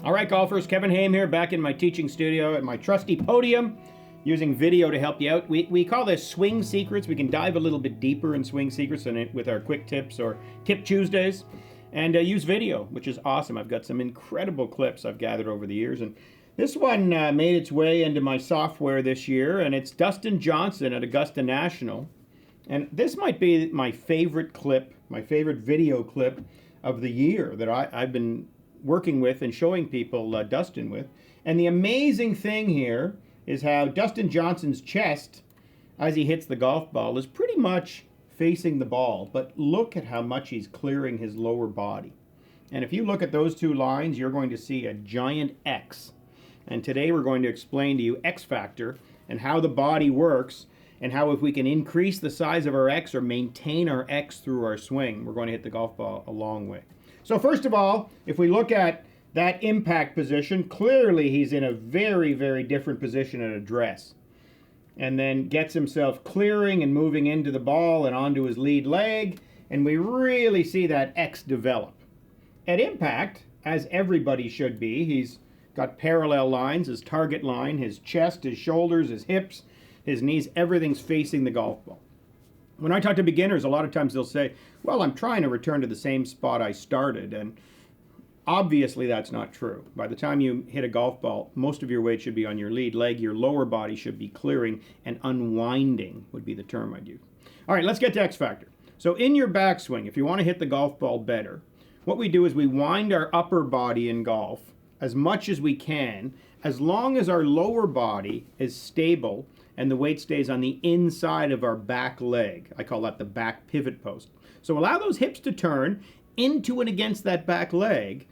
All right, golfers, Kevin Haime here, back in my teaching studio at my trusty podium, using video to help you out. We call this Swing Secrets. We can dive a little bit deeper in Swing Secrets than with our quick tips or Tip Tuesdays, and use video, which is awesome. I've got some incredible clips I've gathered over the years, and this one made its way into my software this year, and it's Dustin Johnson at Augusta National. And this might be my favorite clip, my favorite video clip of the year that I've been working with and showing people Dustin with. And the amazing thing here is how Dustin Johnson's chest, as he hits the golf ball, is pretty much facing the ball. But look at how much he's clearing his lower body. And if you look at those two lines, you're going to see a giant X. And today we're going to explain to you X factor and how the body works, and how if we can increase the size of our X or maintain our X through our swing, we're going to hit the golf ball a long way. So first of all, if we look at that impact position, clearly he's in a very, very different position at address. And then gets himself clearing and moving into the ball and onto his lead leg, and we really see that X develop. At impact, as everybody should be, he's got parallel lines, his target line, his chest, his shoulders, his hips, his knees, everything's facing the golf ball. When I talk to beginners, a lot of times they'll say, well, I'm trying to return to the same spot I started, and obviously that's not true. By the time you hit a golf ball, most of your weight should be on your lead leg, your lower body should be clearing, and unwinding would be the term I'd use. All right, let's get to X factor. So in your backswing, if you want to hit the golf ball better, what we do is we wind our upper body in golf as much as we can, as long as our lower body is stable and the weight stays on the inside of our back leg. I call that the back pivot post. So allow those hips to turn into and against that back leg,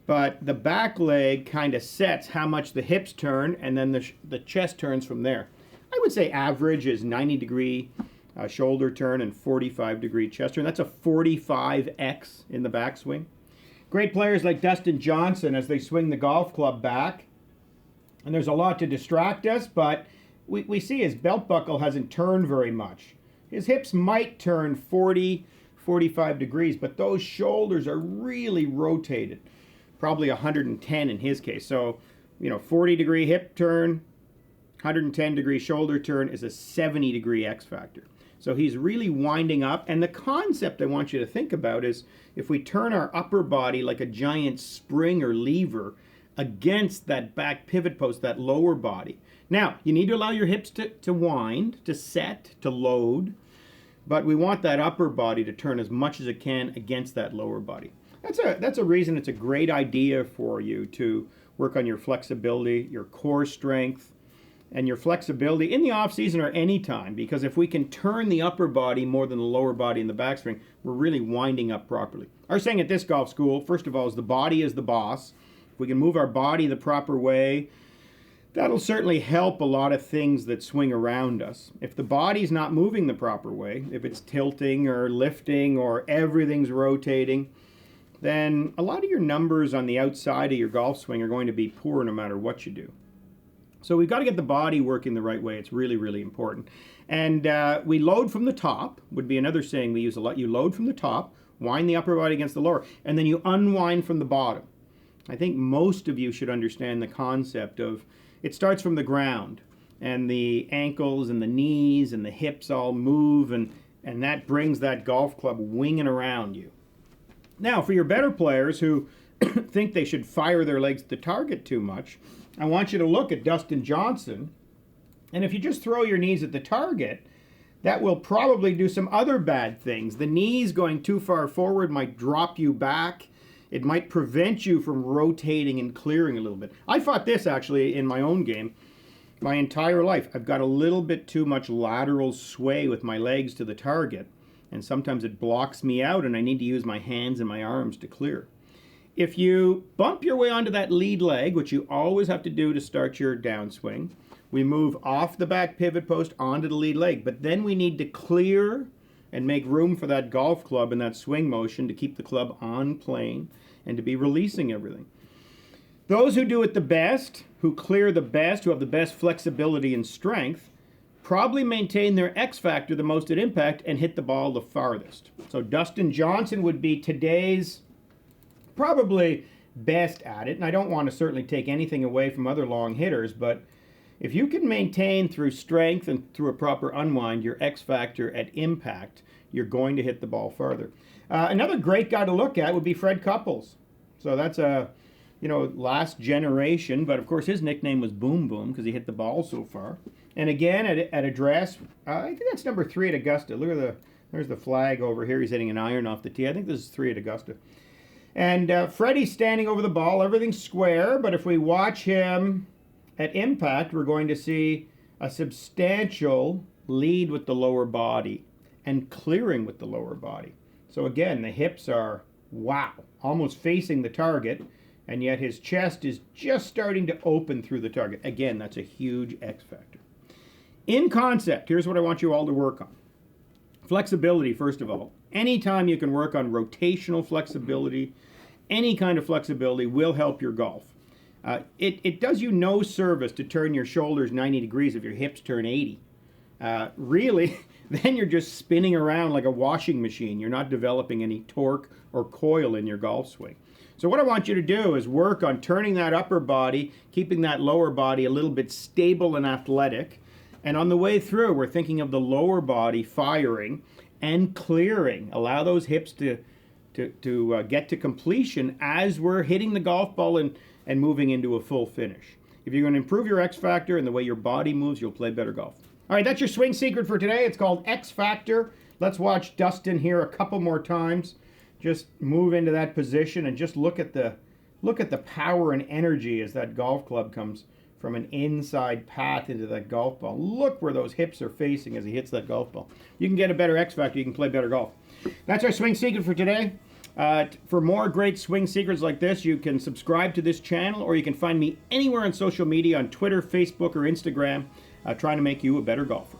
but the back leg kind of sets how much the hips turn, and then the chest turns from there. I would say average is 90-degree shoulder turn and 45-degree chest turn. That's a 45X in the backswing. Great players like Dustin Johnson, as they swing the golf club back, and there's a lot to distract us, but we see his belt buckle hasn't turned very much. His hips might turn 40, 45 degrees, but those shoulders are really rotated, probably 110 in his case. So, 40-degree hip turn, 110-degree shoulder turn is a 70-degree X factor. So he's really winding up, and the concept I want you to think about is if we turn our upper body like a giant spring or lever against that back pivot post, that lower body. Now, you need to allow your hips to wind, to set, to load, but we want that upper body to turn as much as it can against that lower body. That's a reason it's a great idea for you to work on your flexibility, your core strength, and your flexibility in the off season or any time, because if we can turn the upper body more than the lower body in the backswing, we're really winding up properly. Our saying at this golf school, first of all, is the body is the boss. If we can move our body the proper way, that'll certainly help a lot of things that swing around us. If the body's not moving the proper way, if it's tilting or lifting or everything's rotating, then a lot of your numbers on the outside of your golf swing are going to be poor no matter what you do. So we've got to get the body working the right way. It's really, really important. And we load from the top, would be another saying we use a lot. You load from the top, wind the upper body against the lower, and then you unwind from the bottom. I think most of you should understand the concept of it starts from the ground, and the ankles and the knees and the hips all move, and that brings that golf club winging around you. Now, for your better players who think they should fire their legs at the target too much, I want you to look at Dustin Johnson, and if you just throw your knees at the target, that will probably do some other bad things. The knees going too far forward might drop you back. It might prevent you from rotating and clearing a little bit. I fought this actually in my own game my entire life. I've got a little bit too much lateral sway with my legs to the target, and sometimes it blocks me out and I need to use my hands and my arms to clear. If you bump your way onto that lead leg, which you always have to do to start your downswing, we move off the back pivot post onto the lead leg, but then we need to clear and make room for that golf club and that swing motion to keep the club on plane and to be releasing everything. Those who do it the best, who clear the best, who have the best flexibility and strength, probably maintain their X factor the most at impact and hit the ball the farthest. So Dustin Johnson would be today's probably best at it, and I don't want to certainly take anything away from other long hitters, but if you can maintain through strength and through a proper unwind your X factor at impact, you're going to hit the ball farther. Another great guy to look at would be Fred Couples. So that's a, last generation, but of course his nickname was Boom Boom because he hit the ball so far. And again, at address, I think that's number 3 at Augusta. Look at there's the flag over here. He's hitting an iron off the tee. I think this is 3 at Augusta. And Freddie's standing over the ball. Everything's square, but if we watch him at impact, we're going to see a substantial lead with the lower body and clearing with the lower body. So again, the hips are, wow, almost facing the target, and yet his chest is just starting to open through the target. Again, that's a huge X factor. In concept, here's what I want you all to work on. Flexibility, first of all. Anytime you can work on rotational flexibility, any kind of flexibility will help your golf. It does you no service to turn your shoulders 90 degrees if your hips turn 80. Really, then you're just spinning around like a washing machine. You're not developing any torque or coil in your golf swing. So what I want you to do is work on turning that upper body, keeping that lower body a little bit stable and athletic. And on the way through, we're thinking of the lower body firing and clearing. Allow those hips to get to completion as we're hitting the golf ball and moving into a full finish. If you're going to improve your X factor and the way your body moves, you'll play better golf. All right, that's your swing secret for today. It's called X Factor. Let's watch Dustin here a couple more times. Just move into that position and just look at the power and energy as that golf club comes from an inside path into that golf ball. Look where those hips are facing as he hits that golf ball. You can get a better X factor. You can play better golf. That's our swing secret for today. For more great swing secrets like this, you can subscribe to this channel, or you can find me anywhere on social media on Twitter, Facebook, or Instagram, trying to make you a better golfer.